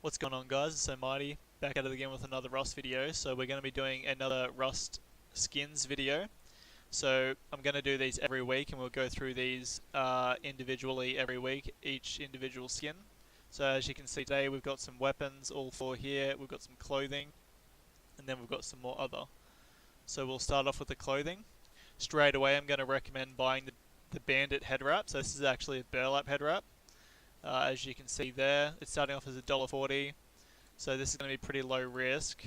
What's going on, guys? So Mighty back at it again with another Rust video. So we're going to be doing another Rust skins video. So I'm going to do these every week, and we'll go through these individually every week, each individual skin. So as you can see today, we've got some weapons, all four here. We've got some clothing, and then we've got some more other. So we'll start off with the clothing. Straight away, I'm going to recommend buying the Bandit head wrap. So this is actually a burlap head wrap. As you can see there, it's starting off as $1.40, so this is going to be pretty low risk.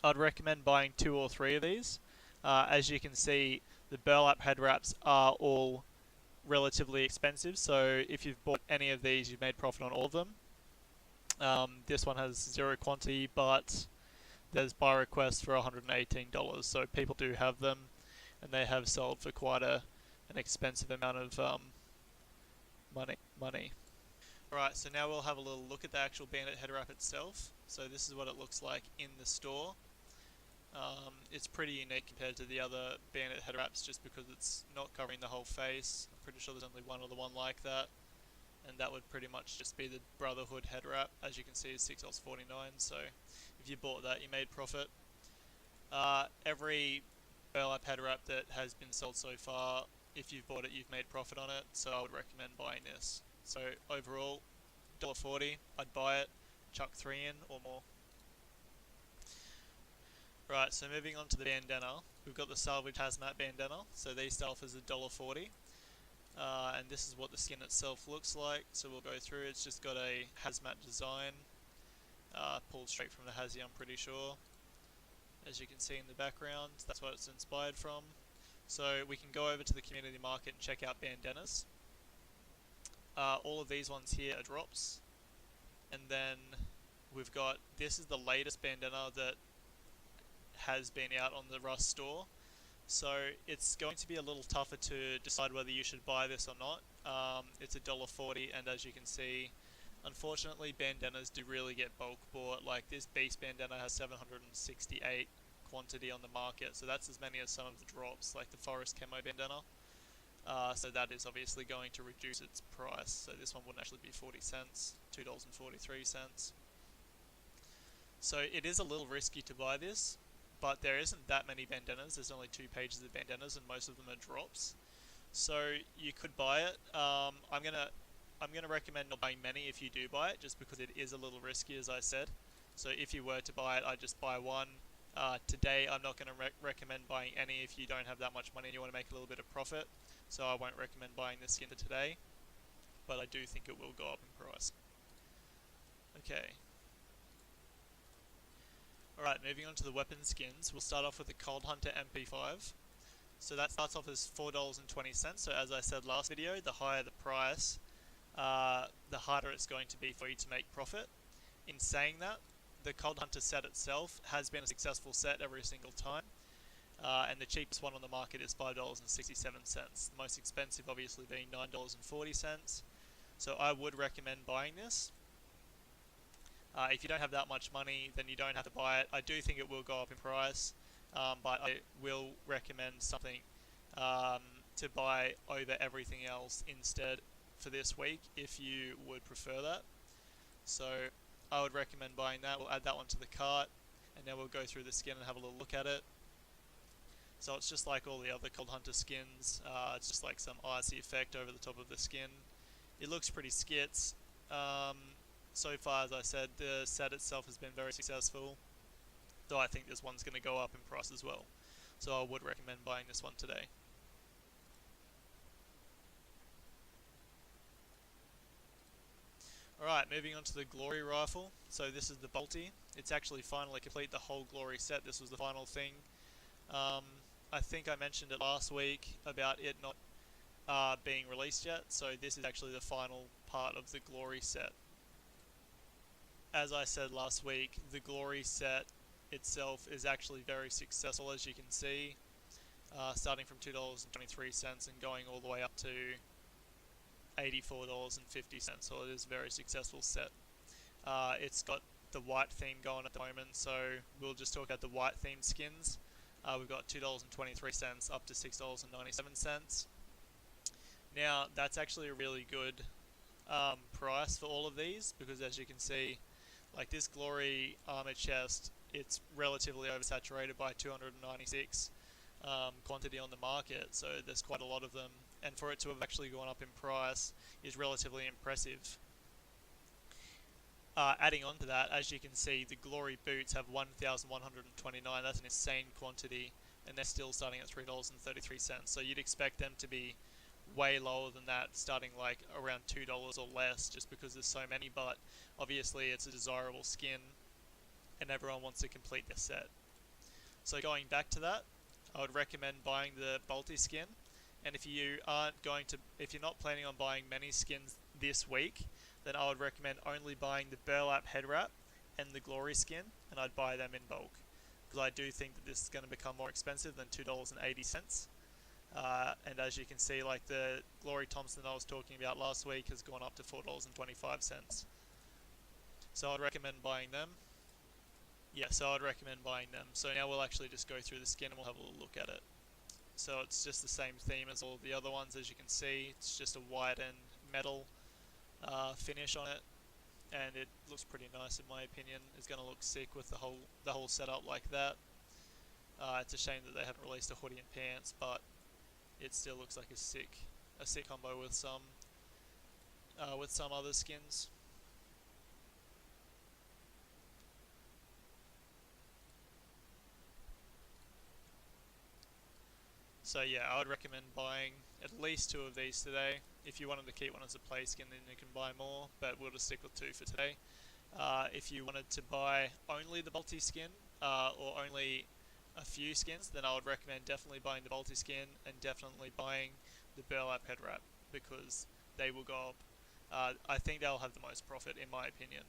I'd recommend buying 2 or 3 of these. As you can see, the burlap head wraps are all relatively expensive, so if you've bought any of these, you've made profit on all of them. This one has 0 quantity, but there's buy requests for $118, so people do have them, and they have sold for quite an expensive amount of money. Alright, so now we'll have a little look at the actual Bandit head wrap itself. So this is what it looks like in the store. It's pretty unique compared to the other Bandit head wraps just because it's not covering the whole face. I'm pretty sure there's only one other one like that. And that would pretty much just be the Brotherhood head wrap. As you can see, is $6.49, so if you bought that, you made profit. Every burlap head wrap that has been sold so far, if you've bought it, you've made profit on it, so I would recommend buying this. So overall, $1.40, I'd buy it, chuck 3 in or more. Right, so moving on to the bandana, we've got the Salvage Hazmat bandana, so these start off as $1.40. And this is what the skin itself looks like, so we'll go through. It's just got a hazmat design, pulled straight from the Hazy, I'm pretty sure. As you can see in the background, that's what it's inspired from. So we can go over to the community market and check out bandanas. All of these ones here are drops. And then we've got, this is the latest bandana that has been out on the Rust store. So it's going to be a little tougher to decide whether you should buy this or not. It's $1.40, and as you can see, unfortunately bandanas do really get bulk bought. Like this Beast bandana has 768 quantity on the market, so that's as many as some of the drops, like the Forest Camo bandana. So that is obviously going to reduce its price, so this one wouldn't actually be 40 cents, $2.43. So it is a little risky to buy this, but there isn't that many bandanas. There's only 2 pages of bandanas, and most of them are drops. So you could buy it. I'm gonna recommend not buying many if you do buy it, just because it is a little risky, as I said. So if you were to buy it, I'd just buy one. Today I'm not going to recommend buying any if you don't have that much money and you want to make a little bit of profit. So I won't recommend buying this skin today, but I do think it will go up in price. Okay. Alright, moving on to the weapon skins. We'll start off with the Cold Hunter MP5. So that starts off as $4.20. So as I said last video, the higher the price, the harder it's going to be for you to make profit. In saying that, the Cold Hunter set itself has been a successful set every single time, and the cheapest one on the market is $5.67. The most expensive obviously being $9.40. So I would recommend buying this. If you don't have that much money, then you don't have to buy it. I do think it will go up in price, but I will recommend something to buy over everything else instead for this week, if you would prefer that. So I would recommend buying that. We'll add that one to the cart, and then we'll go through the skin and have a little look at it. So it's just like all the other Cold Hunter skins. It's just like some icy effect over the top of the skin. It looks pretty skits. So far, as I said, the set itself has been very successful, though I think this one's going to go up in price as well. So I would recommend buying this one today. Alright, moving on to the Glory Rifle. So this is the Bolty. It's actually finally complete, the whole Glory set. This was the final thing. I think I mentioned it last week about it not being released yet, so this is actually the final part of the Glory set. As I said last week, the Glory set itself is actually very successful, as you can see, starting from $2.23 and going all the way up to $84.50, so it is a very successful set. It's got the white theme going at the moment, so we'll just talk about the white themed skins. We've got $2.23 up to $6.97. Now, that's actually a really good price for all of these, because as you can see, like this Glory armor chest, it's relatively oversaturated by 296 quantity on the market, so there's quite a lot of them, and for it to have actually gone up in price is relatively impressive. Adding on to that, as you can see, the Glory boots have 1,129. That's an insane quantity, and they're still starting at $3.33. So you'd expect them to be way lower than that, starting like around $2 or less, just because there's so many. But obviously, it's a desirable skin, and everyone wants to complete their set. So going back to that, I would recommend buying the Balti skin. And if you're not planning on buying many skins this week, then I would recommend only buying the Burlap head wrap and the Glory skin, and I'd buy them in bulk, because I do think that this is going to become more expensive than $2.80. And as you can see, like the Glory Thompson I was talking about last week has gone up to $4.25. So I'd recommend buying them. Yeah, so I'd recommend buying them. So now we'll actually just go through the skin and we'll have a little look at it. So it's just the same theme as all the other ones, as you can see. It's just a white and metal finish on it, and it looks pretty nice in my opinion. It's going to look sick with the whole setup like that. It's a shame that they haven't released a hoodie and pants, but it still looks like a sick combo with some other skins. So yeah, I would recommend buying at least 2 of these today. If you wanted to keep one as a play skin, then you can buy more, but we'll just stick with 2 for today. If you wanted to buy only the Balti skin, or only a few skins, then I would recommend definitely buying the Balti skin and definitely buying the Burlap head wrap, because they will go up. I think they'll have the most profit in my opinion.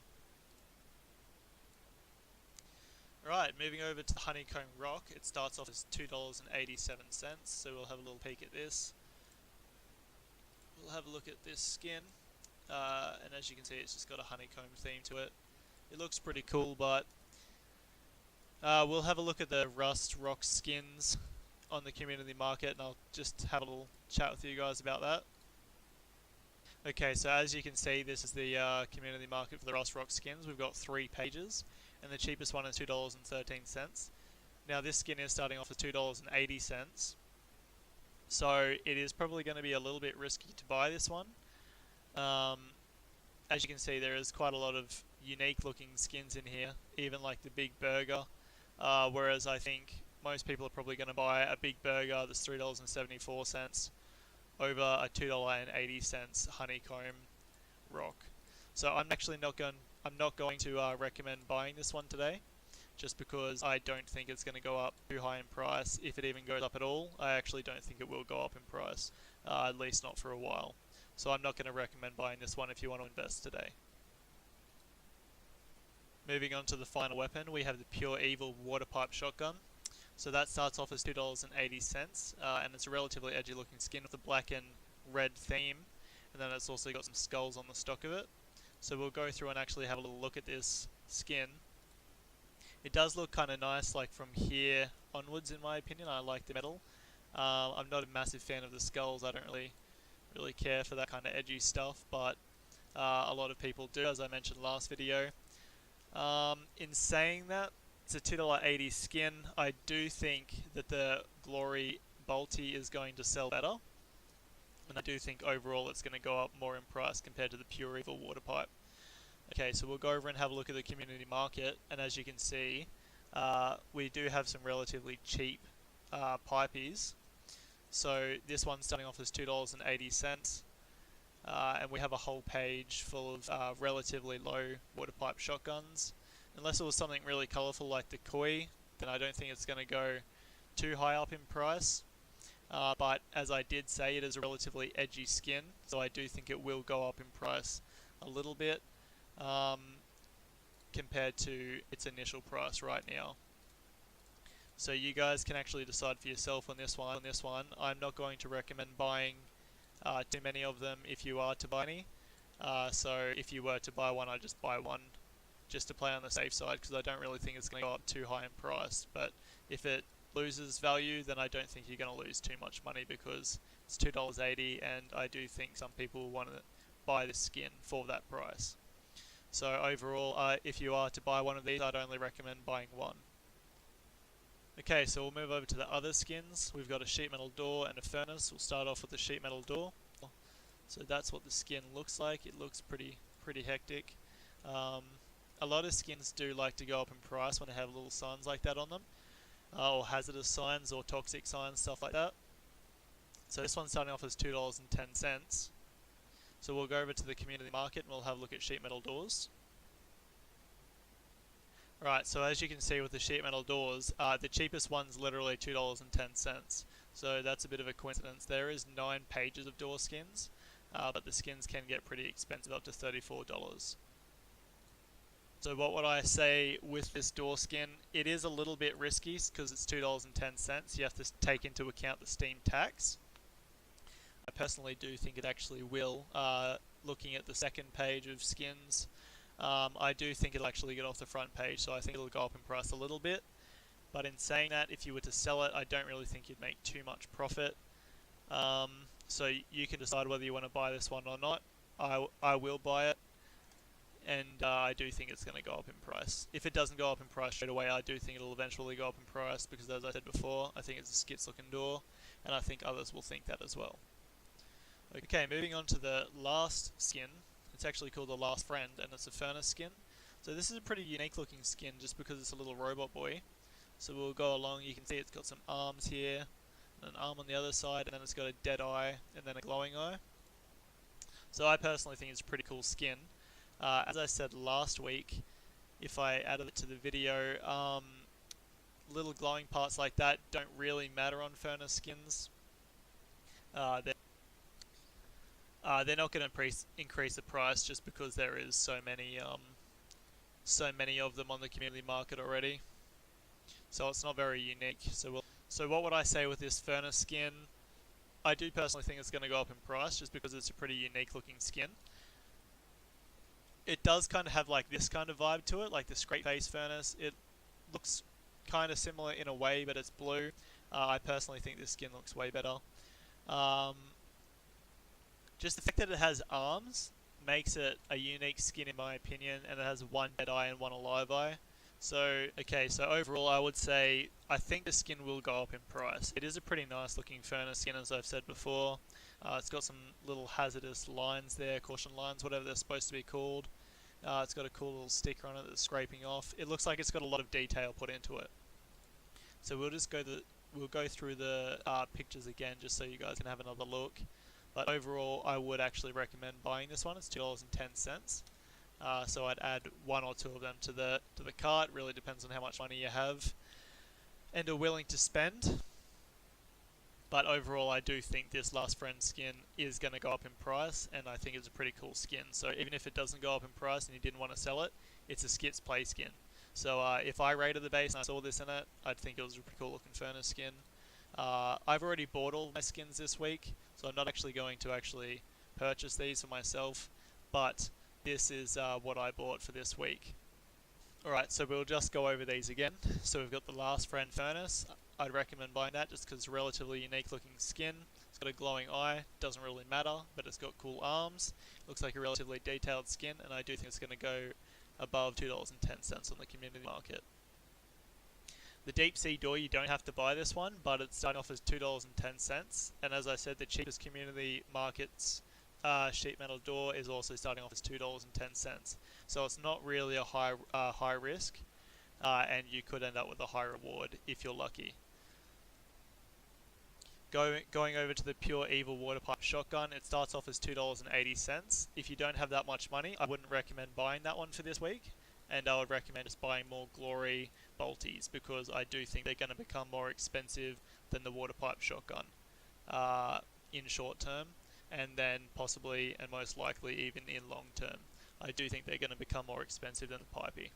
Right, moving over to the Honeycomb Rock, it starts off as $2.87, so we'll have a little peek at this. We'll have a look at this skin, and as you can see, it's just got a honeycomb theme to it. It looks pretty cool, but we'll have a look at the Rust Rock skins on the community market, and I'll just have a little chat with you guys about that. Okay, so as you can see, this is the community market for the Rust Rock skins. We've got 3 pages, and the cheapest one is $2.13. Now this skin is starting off at $2.80, so it is probably going to be a little bit risky to buy this one. As you can see, there is quite a lot of unique looking skins in here, even like the Big Burger, whereas I think most people are probably going to buy a Big Burger that's $3.74 over a $2.80 Honeycomb Rock. So I'm actually not going to recommend buying this one today, just because I don't think it's going to go up too high in price. If it even goes up at all, I actually don't think it will go up in price, at least not for a while. So I'm not going to recommend buying this one if you want to invest today. Moving on to the final weapon, we have the Pure Evil Water Pipe Shotgun. So that starts off as $2.80, and it's a relatively edgy looking skin with a black and red theme, and then it's also got some skulls on the stock of it. So we'll go through and actually have a little look at this skin. It does look kind of nice, like from here onwards in my opinion. I like the metal. I'm not a massive fan of the skulls. I don't really care for that kind of edgy stuff, but a lot of people do, as I mentioned last video. In saying that, it's a $2.80 skin. I do think that the Glory Balti is going to sell better, and I do think overall it's going to go up more in price compared to the Pure Evil Water Pipe. Okay, so we'll go over and have a look at the community market, and as you can see, we do have some relatively cheap pipies. So this one's starting off as $2.80, and we have a whole page full of relatively low water pipe shotguns. Unless it was something really colourful like the Koi, then I don't think it's going to go too high up in price. But as I did say, it is a relatively edgy skin, so I do think it will go up in price a little bit compared to its initial price right now. So you guys can actually decide for yourself on this one. I'm not going to recommend buying too many of them if you are to buy any. So if you were to buy one, I'd just buy one just to play on the safe side, because I don't really think it's going to go up too high in price. But if it loses value, then I don't think you're going to lose too much money, because it's $2.80, and I do think some people want buy this skin for that price. So overall, if you are to buy one of these, I'd only recommend buying one. Okay, so we'll move over to the other skins. We've got a sheet metal door and a furnace. We'll start off with the sheet metal door. So that's what the skin looks like. It looks pretty hectic. A lot of skins do like to go up in price when they have little signs like that on them, or hazardous signs or toxic signs, stuff like that. So this one's starting off as $2.10. So we'll go over to the community market and we'll have a look at sheet metal doors. Right, so as you can see with the sheet metal doors, the cheapest one's literally $2.10. So that's a bit of a coincidence. There is 9 pages of door skins, but the skins can get pretty expensive, up to $34. So what would I say with this door skin? It is a little bit risky because it's $2.10. You have to take into account the Steam tax. I personally do think it actually will. Looking at the second page of skins, I do think it'll actually get off the front page, so I think it'll go up in price a little bit. But in saying that, if you were to sell it, I don't really think you'd make too much profit. So you can decide whether you want to buy this one or not. I will buy it, and I do think it's going to go up in price. If it doesn't go up in price straight away, I do think it'll eventually go up in price, because as I said before, I think it's a skitz looking door, and I think others will think that as well. Okay, moving on to the last skin. It's actually called the Last Friend, and it's a furnace skin. So this is a pretty unique looking skin just because it's a little robot boy. So we'll go along. You can see it's got some arms here, an arm on the other side, and then it's got a dead eye and then a glowing eye. So I personally think it's a pretty cool skin. As I said last week, if I added it to the video, little glowing parts like that don't really matter on furnace skins. They're not going to increase the price just because there is so many of them on the community market already. So it's not very unique. So what would I say with this furnace skin? I do personally think it's going to go up in price just because it's a pretty unique looking skin. It does kind of have like this kind of vibe to it, like the straight face furnace. It looks kind of similar in a way, but it's blue. I personally think this skin looks way better. Just the fact that it has arms makes it a unique skin in my opinion, and it has one dead eye and one alive eye. So, okay, so overall I would say I think the skin will go up in price. It is a pretty nice looking furnace skin, as I've said before. It's got some little hazardous lines there, caution lines, whatever they're supposed to be called. It's got a cool little sticker on it that's scraping off. It looks like it's got a lot of detail put into it. So we'll go through the pictures again just so you guys can have another look. But overall, I would actually recommend buying this one. It's $2.10. So I'd add 1 or 2 of them to the cart. It really depends on how much money you have and are willing to spend. But overall, I do think this Last Friend skin is going to go up in price, and I think it's a pretty cool skin. So even if it doesn't go up in price and you didn't want to sell it, it's a skitz play skin. So if I raided the base and I saw this in it, I'd think it was a pretty cool looking furnace skin. I've already bought all my skins this week, so I'm not actually going to purchase these for myself, but this is what I bought for this week. Alright, so we'll just go over these again. So we've got the Last Friend furnace. I'd recommend buying that just because it's a relatively unique looking skin. It's got a glowing eye, doesn't really matter, but it's got cool arms. Looks like a relatively detailed skin, and I do think it's going to go above $2.10 on the community market. The deep sea door, you don't have to buy this one, but it's starting off as $2.10, and as I said, the cheapest community market's sheet metal door is also starting off as $2.10. So it's not really a high risk, and you could end up with a high reward if you're lucky. Going over to the Pure Evil water pipe shotgun, it starts off as $2.80. If you don't have that much money, I wouldn't recommend buying that one for this week, and I would recommend just buying more Glory bolties, because I do think they're going to become more expensive than the water pipe shotgun in short term, and then possibly and most likely even in long term. I do think they're going to become more expensive than the pipey.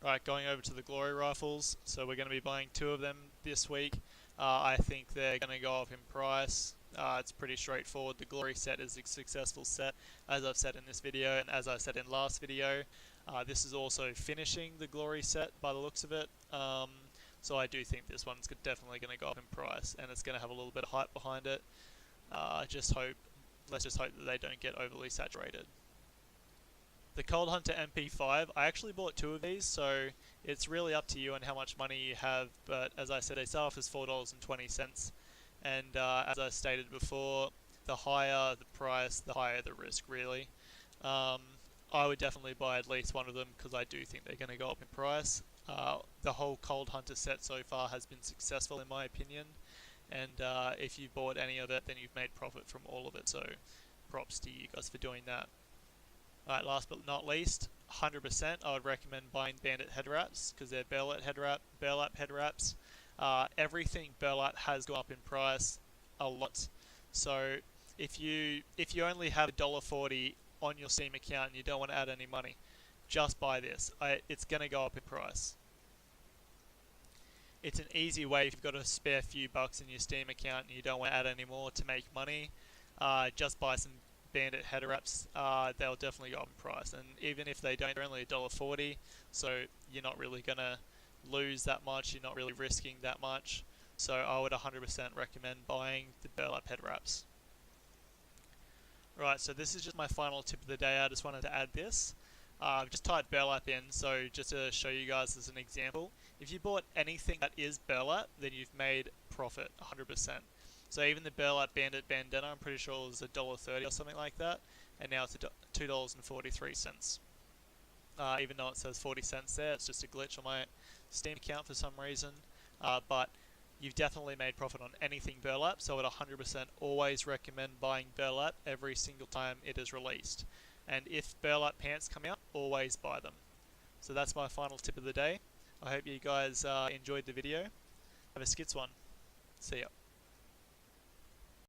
Right, going over to the Glory rifles, so we're going to be buying 2 of them this week. I think they're going to go up in price. It's pretty straightforward. The Glory set is a successful set, as I've said in this video, and as I said in last video. This is also finishing the Glory set by the looks of it. So I do think this one's definitely going to go up in price, and it's going to have a little bit of hype behind it. I just hope let's just hope that they don't get overly saturated. The Cold Hunter MP5, I actually bought 2 of these, so it's really up to you on how much money you have, but as I said, they start off as $4.20, and as I stated before, the higher the price, the higher the risk, really. I would definitely buy at least one of them because I do think they're going to go up in price. The whole Cold Hunter set so far has been successful in my opinion, and if you bought any of it, then you've made profit from all of it, so props to you guys for doing that. Alright, last but not least, 100% I would recommend buying Bandit head wraps because they're burlap head wraps. Everything burlap has gone up in price a lot. So if you only have $1.40 on your Steam account and you don't want to add any money, just buy this. It's going to go up in price. It's an easy way if you've got a spare few bucks in your Steam account and you don't want to add any more to make money. Just buy some Bandit head wraps. They'll definitely go up in price, and even if they don't, they're only $1.40, so you're not really going to lose that much, you're not really risking that much, so I would 100% recommend buying the burlap head wraps. Right, so this is just my final tip of the day. I just wanted to add this. I've just typed burlap in, so just to show you guys as an example, if you bought anything that is burlap, then you've made profit 100%. So even the burlap Bandit bandana, I'm pretty sure it was $1.30 or something like that, and now it's $2.43. Even though it says 40 cents there, it's just a glitch on my Steam account for some reason. But you've definitely made profit on anything burlap, so I would 100% always recommend buying burlap every single time it is released. And if burlap pants come out, always buy them. So that's my final tip of the day. I hope you guys enjoyed the video. Have a skitz one. See ya.